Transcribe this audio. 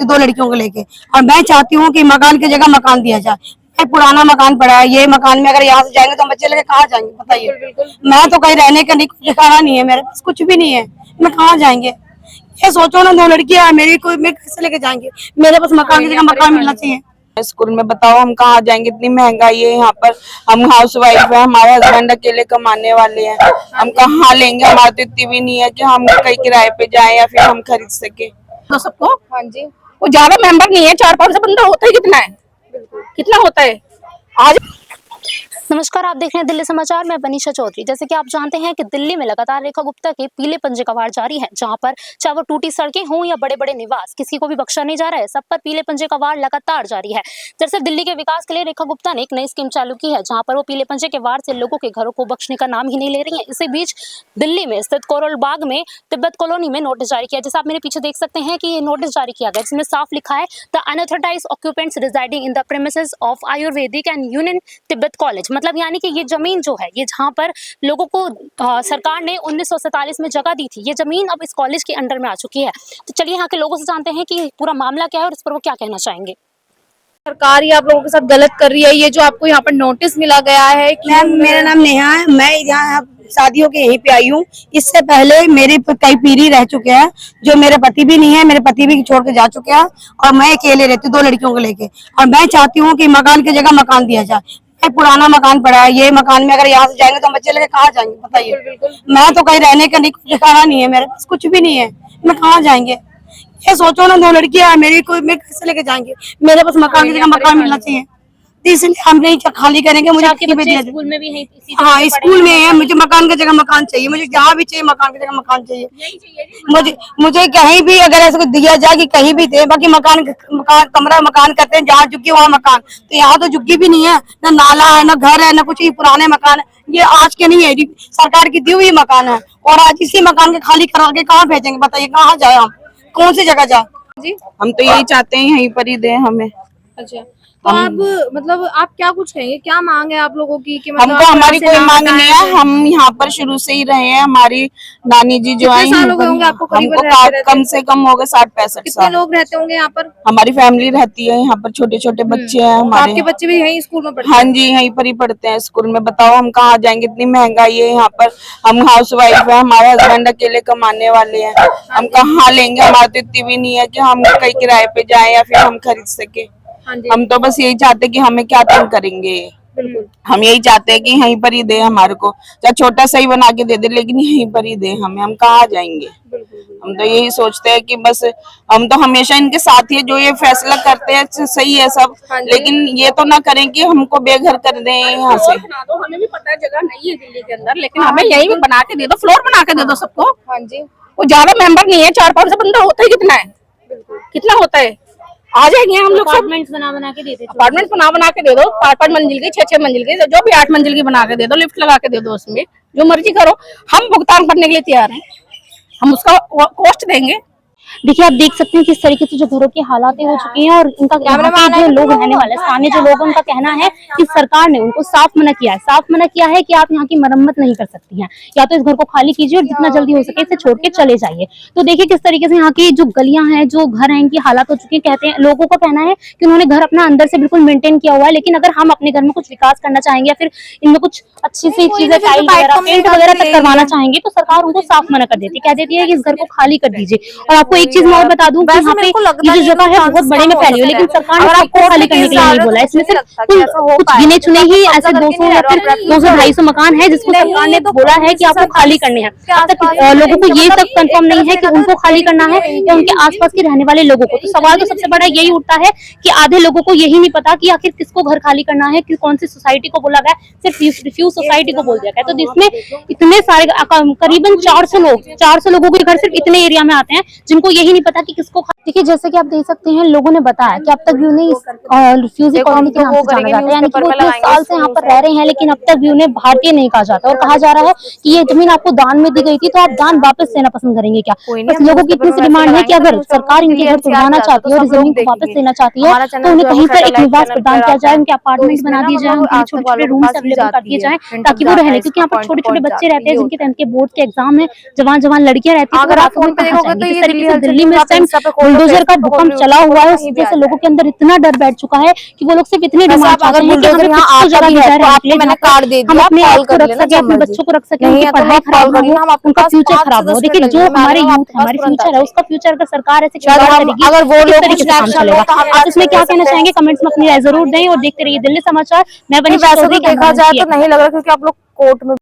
रहती हूँ 2 लड़कियों को लेके, और मैं चाहती हूँ कि मकान की जगह मकान दिया जाए। पुराना मकान पड़ा है, ये मकान में अगर यहाँ से जाएंगे तो बच्चे लेके कहाँ जाएंगे बताइए। मैं तो कहीं रहने का नहीं, कुछ ठिकाना नहीं है, मेरे पास कुछ भी नहीं है, मैं कहाँ जाएंगे। ये सोचो ना, 2 लड़कियां हैं मेरी, कोई मैं कैसे लेके जाएंगे। मेरे पास मकान की जगह मकान मिलना चाहिए। स्कूल में बताओ हम कहाँ जाएंगे, इतनी महंगाई है यहाँ पर। हम हाउस वाइफ है, हमारे हस्बैंड अकेले कमाने वाले हैं, हम कहाँ लेंगे। हमारी तो इतनी भी नहीं है कि हम कहीं किराए पे जाएं या फिर हम खरीद सके। तो सबको हाँ जी, वो ज्यादा मेंबर नहीं है, 4-5 बंदा होता है। कितना है, कितना होता है आज। नमस्कार, आप देख रहे हैं दिल्ली समाचार। मैं बनीशा चौधरी। जैसे कि आप जानते हैं कि दिल्ली में लगातार रेखा गुप्ता के पीले पंजे का वार जारी है, जहां पर चाहे वो टूटी सड़कें हों या बड़े बड़े निवास, किसी को भी बख्शा नहीं जा रहा है। सब पर पीले पंजे का वार लगातार जारी है। दरअसल दिल्ली के विकास के लिए रेखा गुप्ता ने एक नई स्कीम चालू की है, जहां पर वो पीले पंजे के वार से लोगों के घरों को बख्शने का नाम ही नहीं ले रही है। इसी बीच दिल्ली में स्थित कोरोल बाग में तिब्बत कॉलोनी में नोटिस जारी किया। जैसे आप मेरे पीछे देख सकते हैं कि ये नोटिस जारी किया गया, जिसमें साफ लिखा है the unauthorised occupants residing in the premises of Ayurvedic and union Tibet college. मतलब यानी कि ये जमीन जो है, ये जहां पर लोगों को सरकार ने 1947 में जगह दी थी, ये जमीन अब इस कॉलेज के अंडर में आ चुकी है। तो चलिए यहाँ के लोगों से जानते हैं कि पूरा मामला क्या है और इस पर वो क्या कहना चाहेंगे। सरकार ही आप लोगों के साथ गलत कर रही है। ये जो आपको यहाँ पर नोटिस मिला गया है कि मैम, मेरा नाम नेहा है, मैं यहाँ शादियों के यहीं पे आई हूँ। इससे पहले मेरे कई पीढ़ी रह चुके हैं, जो मेरे पति भी नहीं है, मेरे पति भी छोड़ के जा चुके हैं, और मैं अकेले रहती हूँ 2 लड़कियों को लेके। और मैं चाहती हूँ कि मकान की जगह मकान दिया जाए। पुराना मकान पड़ा है, ये मकान में अगर यहाँ से जाएंगे तो बच्चे लेके कहाँ जाएंगे बताइए। मैं तो कहीं रहने का नहीं, कुछ ठिकाना नहीं है, मेरे पास कुछ भी नहीं है, मैं कहाँ जाएंगे। ये सोचो ना, 2 लड़कियां हैं मेरी, कोई मैं कैसे लेके जाएंगे। मेरे पास मकान की जगह मकान मिलना चाहिए, इसलिए हम नहीं खाली करेंगे। मुझे स्कूल में भी है, हाँ स्कूल में है, मुझे मकान की जगह मकान चाहिए, मुझे जहाँ भी चाहिए मकान की जगह मकान चाहिए। मुझे कहीं भी अगर ऐसा कुछ दिया जाए कि कहीं भी दे, बाकी मकान कमरा मकान करते हैं, जहाँ झुग्गी वहाँ मकान। तो यहाँ तो झुग्गी भी नहीं है, ना नाला है, ना घर है, ना कुछ। ही पुराने मकान है, ये आज के नहीं है, सरकार की दी हुई मकान है। और आज इसी मकान के खाली करा के कहाँ भेजेंगे बताइए, कहाँ जाए हम, कौन सी जगह जाए जी। हम तो यही चाहते हैं यहीं पर ही दे हमें। अच्छा, तो आप मतलब आप क्या कुछ कहेंगे, क्या मांग है आप लोगों की कि मतलब हमको हमारी कोई मांग नहीं है, हम यहाँ पर शुरू से ही रहे हैं। हमारी नानी जी जो आई होंगे आपको, हमको कम से कम हो गए 60-65 साल। लोग रहते होंगे यहाँ पर? हमारी फैमिली रहती है यहाँ पर, छोटे छोटे बच्चे हैं हमारे। आपके बच्चे भी यहीं स्कूल में पढ़ते हैं? हाँ जी, यहीं पर ही पढ़ते हैं स्कूल में। बताओ हम कहाँ जाएंगे, इतनी महंगाई है यहाँ पर। हम हाउस वाइफ है, हमारे हस्बैंड अकेले कमाने वाले हैं, हम कहाँ लेंगे। हमारी तो इतनी भी नहीं है कि हम कहीं किराए पे जाएं या फिर हम खरीद सके। हम तो बस यही चाहते हैं कि हमें क्या तंग करेंगे। हम यही चाहते हैं कि यहीं पर ही दे हमारे को, चाहे छोटा सा ही बना के दे दे, लेकिन यहीं पर ही दे हमें। हम कहाँ जाएंगे। हम तो यही सोचते हैं कि बस हम तो हमेशा इनके साथ ही, जो ये फैसला करते हैं सही है सब, लेकिन ये तो ना करें कि हमको बेघर कर दें यहाँ से। हमें भी पता है जगह नहीं है दिल्ली के अंदर, लेकिन हमें यही भी बना के दे दो, फ्लोर बना के दे दो सबको। हाँ जी, वो ज्यादा मेंबर नहीं है, 4-5 बंदा होता है। कितना है, कितना होता है। आ जाएंगे हम लोग, अपार्टमेंट्स बना के दे दो, अपार्टमेंट बना के दे दो, 5-5 मंजिल की, 6-6 मंजिल की, जो भी 8 मंजिल की बना के दे दो, लिफ्ट लगा के दे दो, उसमें जो मर्जी करो, हम भुगतान करने के लिए तैयार हैं। हम उसका कॉस्ट देंगे। देखिए, आप देख सकते हैं किस तरीके से जो घरों की हालात हो चुकी हैं, और इनका जो लोग रहने वाले स्थानीय जो लोग, उनका कहना है कि सरकार ने उनको साफ मना किया है। साफ मना किया है कि आप यहाँ की मरम्मत नहीं कर सकती हैं, या तो इस घर को खाली कीजिए और जितना जल्दी हो सके इसे छोड़ के चले जाइए। तो देखिए किस तरीके से यहाँ की जो गलियां हैं, जो घर हैं, इनकी हालात हो चुकी है। कहते हैं, लोगों का कहना है कि उन्होंने घर अपना अंदर से बिल्कुल मेंटेन किया हुआ है, लेकिन अगर हम अपने घर में कुछ विकास करना चाहेंगे या फिर इनमें कुछ अच्छी सी चीजें, टाइल वगैरह, पेंट वगैरह तक करवाना चाहेंगे, तो सरकार उनको साफ मना कर देती है, कह देती है कि इस घर को खाली कर दीजिए। और आपको एक चीज मैं बता दूं, यहाँ पे ये जो जगह है बहुत बड़े में फैली है, लेकिन सरकार ने सबको खाली करने के लिए नहीं बोला। इसमें सिर्फ कुछ गिने चुने ही ऐसे 200 या फिर 200-250 मकान है जिसको सरकार ने बोला है कि आपको खाली करने हैं। अब तक लोगों को ये तक कंफर्म नहीं है कि उनको खाली करना है या उनके आसपास के रहने वाले लोगों को। तो सवाल तो सबसे बड़ा यही उठता है कि आधे लोगों को यही नहीं पता कि आखिर किसको घर खाली करना है, कि कौन सी सोसाइटी को बोला गया, सिर्फ रिफ्यूज सोसाइटी को बोल दिया गया। तो इसमें इतने सारे करीबन 400 लोगों के घर सिर्फ इतने एरिया में आते हैं, जिनको यही नहीं पता कि किसको। देखिए, जैसे कि आप देख सकते हैं, लोगों ने बताया कि अब तक भी उन्हें रिफ्यूजी कॉलोनी के नाम से जाना जाता है, यानी कि वो इतने साल से यहाँ पर रह रहे हैं, लेकिन अब तक भी उन्हें भारतीय नहीं कहा जाता। और कहा जा रहा है कि ये जमीन आपको दान में दी गई थी, तो आप दान वापस लेना पसंद करेंगे क्या। बस लोगों की इतनी सी डिमांड है कि अगर सरकार इनके घर सुधारना चाहती है और जमीन को वापस लेना चाहती है, तो उन्हें कहीं पर एक निवास प्रदान किया जाए, उनके अपार्टमेंट बना दिए जाए, उनके छोटे छोटे रूम्स अवेलेबल कर दिए जाए, ताकि वो रह ले। क्योंकि यहाँ पर छोटे छोटे बच्चे रहते हैं जिनके 10th के बोर्ड के एग्जाम है, जवान लड़कियां रहती है, तो रात में कहाँ जाएंगी, किस तरीके जैसे दिल्ली में इस टाइम बुलडोजर का भूकंप चला हुआ है, उस वजह से लोगों के अंदर इतना डर बैठ चुका है कि वो लोग सिर्फ इतनी डिमांड चाहते हैं कि हमें कुछ तो जगह दी जाए रहने के लिए, हम अपने आप को रख सके, अपने बच्चों को रख सके, उनकी पढ़ाई खराब ना हो, उनका फ्यूचर खराब हो। देखिए जो हमारे यूथ है, हमारी फ्यूचर है, उसका फ्यूचर अगर सरकार ऐसे अगर वो लोग किस तरीके से काम चलेगा। आप इसमें क्या कहना चाहेंगे, कमेंट्स में अपनी राय जरूर दें और देखते रहिए दिल्ली समाचार। मैं वैसे तो देखा जाए तो नहीं लग रहा, क्योंकि आप लोग कोर्ट में